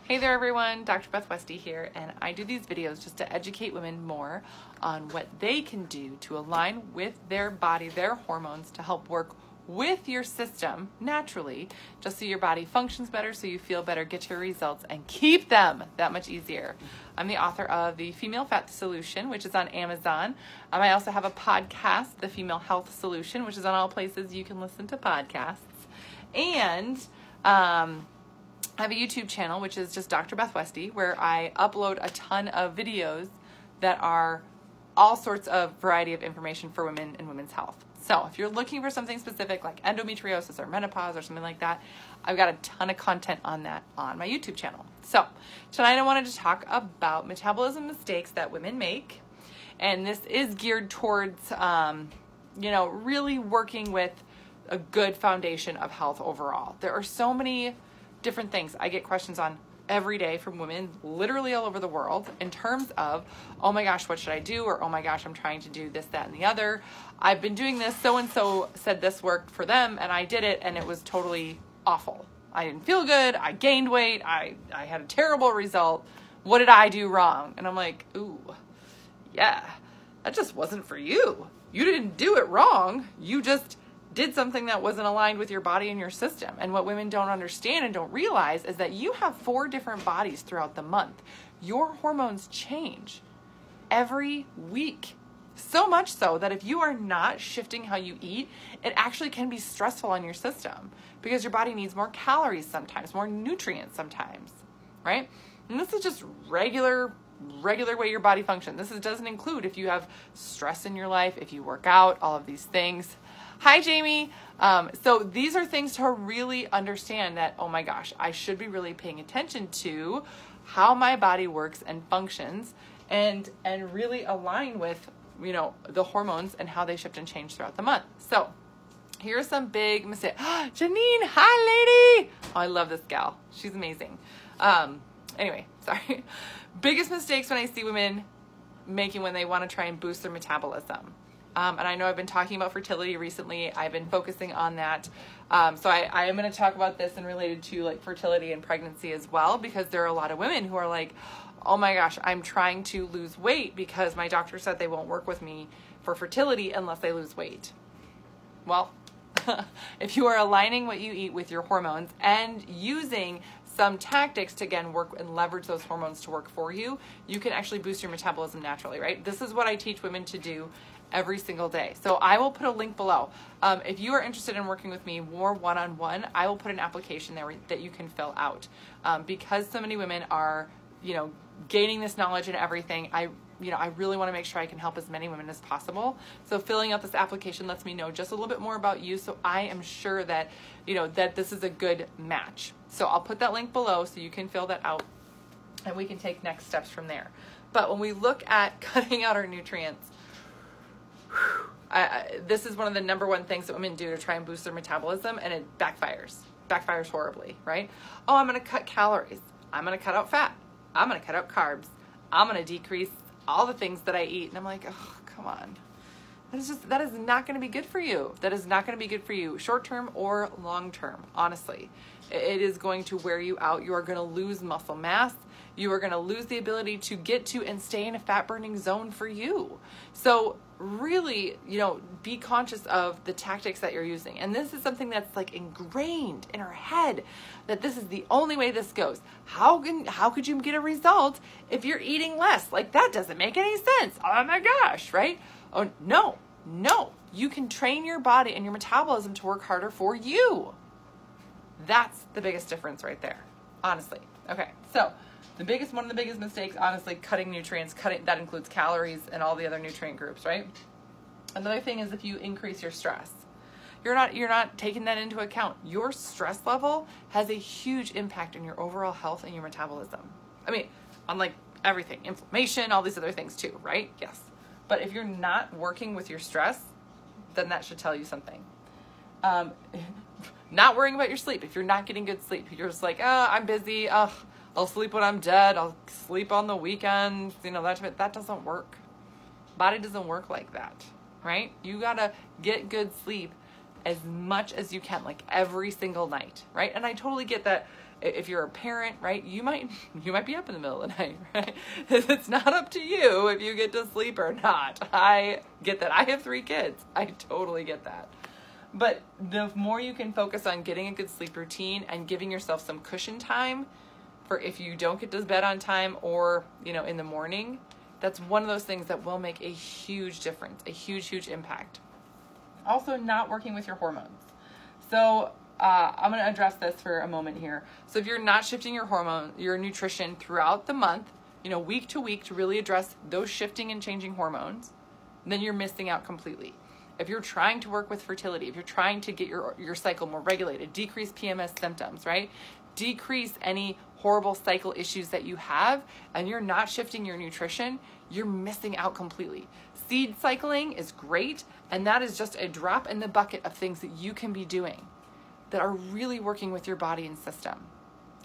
Hey there everyone, Dr. Beth Westy here, and I do these videos just to educate women more on what they can do to align with their body, their hormones, to help work with your system naturally, just so your body functions better, so you feel better, get your results, and keep them that much easier. I'm the author of The Female Fat Solution, which is on Amazon. I also have a podcast, The Female Health Solution, which is on all places you can listen to podcasts. And I have a YouTube channel, which is just Dr. Beth Westy, where I upload a ton of videos that are all sorts of variety of information for women and women's health. So if you're looking for something specific like endometriosis or menopause or something like that, I've got a ton of content on that on my YouTube channel. So tonight I wanted to talk about metabolism mistakes that women make. And this is geared towards, really working with a good foundation of health overall. There are so many different things I get questions on every day from women literally all over the world in terms of, oh my gosh, what should I do? Or, oh my gosh, I'm trying to do this, that, and the other. I've been doing this, so-and-so said this worked for them, and I did it, and it was totally awful. I didn't feel good. I gained weight. I had a terrible result. What did I do wrong? And I'm like, ooh, yeah, that just wasn't for you. You didn't do it wrong. You just did something that wasn't aligned with your body and your system. And what women don't understand and don't realize is that you have 4 different bodies throughout the month. Your hormones change every week. So much so that if you are not shifting how you eat, it actually can be stressful on your system because your body needs more calories sometimes, more nutrients sometimes, right? And this is just regular way your body functions. This doesn't include if you have stress in your life, if you work out, all of these things. Hi, Jamie. So these are things to really understand that, oh my gosh, I should be really paying attention to how my body works and functions and really align with, the hormones and how they shift and change throughout the month. So here's some big mistakes. Janine, hi, lady. Oh, I love this gal. She's amazing. Anyway, sorry. Biggest mistakes when I see women making when they want to try and boost their metabolism. And I know I've been talking about fertility recently. I've been focusing on that. So I am going to talk about this and related to like fertility and pregnancy as well, because there are a lot of women who are like, oh my gosh, I'm trying to lose weight because my doctor said they won't work with me for fertility unless I lose weight. Well, if you are aligning what you eat with your hormones and using some tactics to, again, work and leverage those hormones to work for you, you can actually boost your metabolism naturally, right? This is what I teach women to do every single day. So I will put a link below. If you are interested in working with me more one-on-one, I will put an application there that you can fill out. Because so many women are, gaining this knowledge and everything, I really want to make sure I can help as many women as possible. So filling out this application lets me know just a little bit more about you, so I am sure that, that this is a good match. So I'll put that link below so you can fill that out and we can take next steps from there. But when we look at cutting out our nutrients, this is one of the number one things that women do to try and boost their metabolism, and it backfires horribly, right? Oh, I'm going to cut calories. I'm going to cut out fat. I'm going to cut out carbs. I'm going to decrease all the things that I eat. And I'm like, oh, come on. That is not going to be good for you. That is not going to be good for you, short-term or long-term, honestly. It is going to wear you out. You are going to lose muscle mass. You are going to lose the ability to get to and stay in a fat-burning zone for you. So really, be conscious of the tactics that you're using. And this is something that's like ingrained in our head, that this is the only way this goes. How could you get a result if you're eating less? Like, that doesn't make any sense. Oh my gosh, right? Oh, no. You can train your body and your metabolism to work harder for you. That's the biggest difference right there, honestly. Okay, so one of the biggest mistakes, honestly, cutting nutrients, that includes calories and all the other nutrient groups, right? Another thing is if you increase your stress. You're not taking that into account. Your stress level has a huge impact on your overall health and your metabolism. I mean, on like everything, inflammation, all these other things too, right? Yes. But if you're not working with your stress, then that should tell you something. Not worrying about your sleep. If you're not getting good sleep, you're just like, I'm busy. I'll sleep when I'm dead. I'll sleep on the weekend. That doesn't work. Body doesn't work like that, right? You gotta get good sleep as much as you can, like every single night, right? And I totally get that, if you're a parent, right, you might be up in the middle of the night, right? It's not up to you if you get to sleep or not. I get that. I have 3 kids. I totally get that. But the more you can focus on getting a good sleep routine and giving yourself some cushion time for if you don't get to bed on time or, in the morning, that's one of those things that will make a huge difference, a huge, huge impact. Also, not working with your hormones. So I'm going to address this for a moment here. So if you're not shifting your nutrition throughout the month, week to week to really address those shifting and changing hormones, then you're missing out completely. If you're trying to work with fertility, if you're trying to get your cycle more regulated, decrease PMS symptoms, right? Decrease any horrible cycle issues that you have, and you're not shifting your nutrition, you're missing out completely. Seed cycling is great, and that is just a drop in the bucket of things that you can be doing that are really working with your body and system.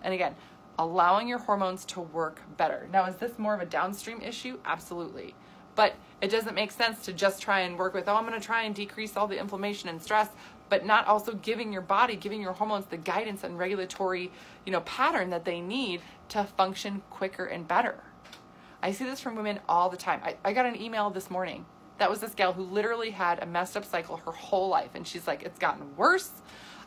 And again, allowing your hormones to work better. Now, is this more of a downstream issue? Absolutely. But it doesn't make sense to just try and work with, I'm going to try and decrease all the inflammation and stress, but not also giving your body, giving your hormones the guidance and regulatory, pattern that they need to function quicker and better. I see this from women all the time. I got an email this morning. That was this gal who literally had a messed up cycle her whole life. And she's like, it's gotten worse.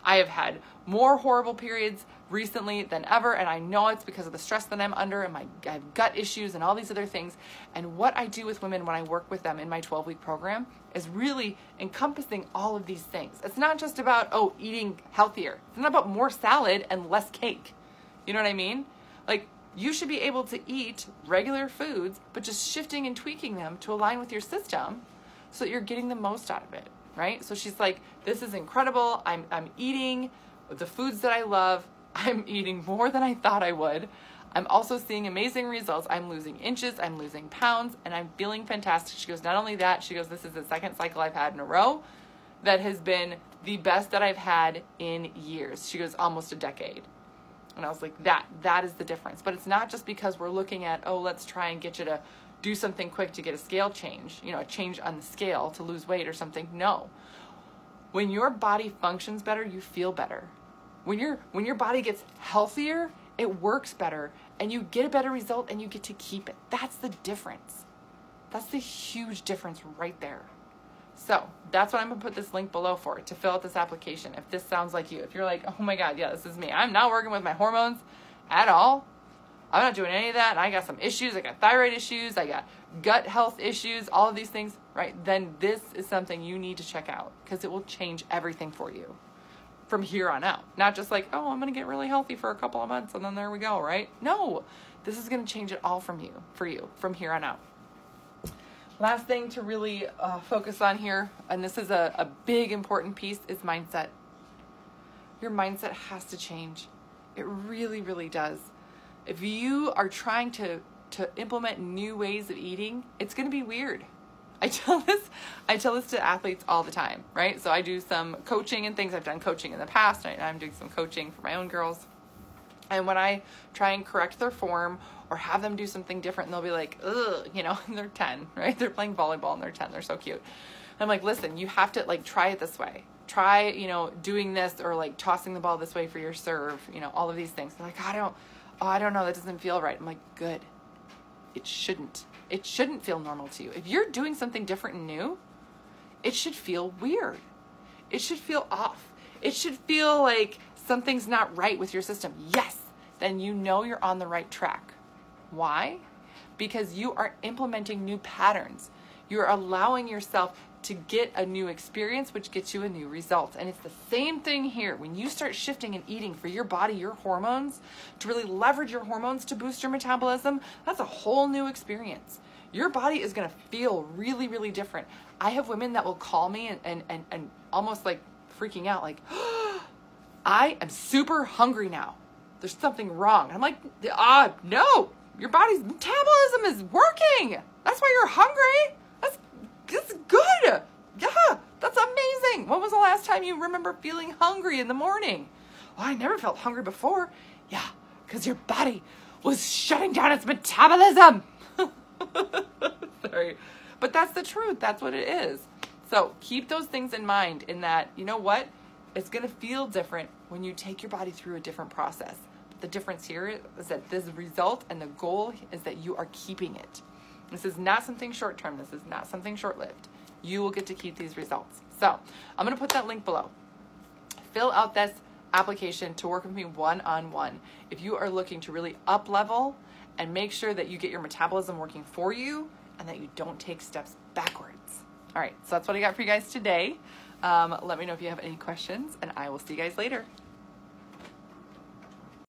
I have had more horrible periods recently than ever, and I know it's because of the stress that I'm under, and I have gut issues and all these other things. And what I do with women when I work with them in my 12-week program is really encompassing all of these things. It's not just about, eating healthier. It's not about more salad and less cake. You know what I mean? Like, you should be able to eat regular foods, but just shifting and tweaking them to align with your system so that you're getting the most out of it. Right? So she's like, this is incredible. I'm eating the foods that I love. I'm eating more than I thought I would. I'm also seeing amazing results. I'm losing inches, I'm losing pounds, and I'm feeling fantastic. She goes, not only that, she goes, this is the second cycle I've had in a row that has been the best that I've had in years. She goes, almost a decade. And I was like, that is the difference. But it's not just because we're looking at, let's try and get you to do something quick to get a scale change, a change on the scale to lose weight or something. No. When your body functions better, you feel better. When your body gets healthier, it works better, and you get a better result, and you get to keep it. That's the difference. That's the huge difference right there. So that's what I'm going to put this link below for, to fill out this application. If this sounds like you, if you're like, oh my God, yeah, this is me. I'm not working with my hormones at all. I'm not doing any of that. And I got some issues. I got thyroid issues. I got gut health issues, all of these things, right? Then this is something you need to check out, because it will change everything for you from here on out. Not just like, I'm going to get really healthy for a couple of months and then there we go, right? No, this is going to change it all for you from here on out. Last thing to really focus on here, and this is a big important piece, is mindset. Your mindset has to change. It really, really does. If you are trying to implement new ways of eating, it's going to be weird. I tell this to athletes all the time, right? So I do some coaching and things. I've done coaching in the past. I'm doing some coaching for my own girls. And when I try and correct their form or have them do something different, and they'll be like, ugh, and they're 10, right? They're playing volleyball and they're 10. They're so cute. I'm like, listen, you have to try it this way. Try, doing this, or tossing the ball this way for your serve, all of these things. They're like, I don't know, that doesn't feel right. I'm like, good. It shouldn't. It shouldn't feel normal to you. If you're doing something different and new, it should feel weird. It should feel off. It should feel like something's not right with your system. Yes, then you're on the right track. Why? Because you are implementing new patterns. You're allowing yourself to get a new experience, which gets you a new result. And it's the same thing here. When you start shifting and eating for your body, your hormones, to really leverage your hormones to boost your metabolism, that's a whole new experience. Your body is going to feel really, really different. I have women that will call me and almost freaking out, I am super hungry now. There's something wrong. I'm like, no, your body's metabolism is working. That's why you're hungry. That's good. Yeah, that's amazing. When was the last time you remember feeling hungry in the morning? I never felt hungry before. Yeah, because your body was shutting down its metabolism. Sorry. But that's the truth. That's what it is. So keep those things in mind, in that, you know what? It's going to feel different when you take your body through a different process. But the difference here is that this result and the goal is that you are keeping it. This is not something short-term. This is not something short-lived. You will get to keep these results. So I'm going to put that link below. Fill out this application to work with me one-on-one. If you are looking to really up-level and make sure that you get your metabolism working for you and that you don't take steps backwards. All right, so that's what I got for you guys today. Let me know if you have any questions, and I will see you guys later.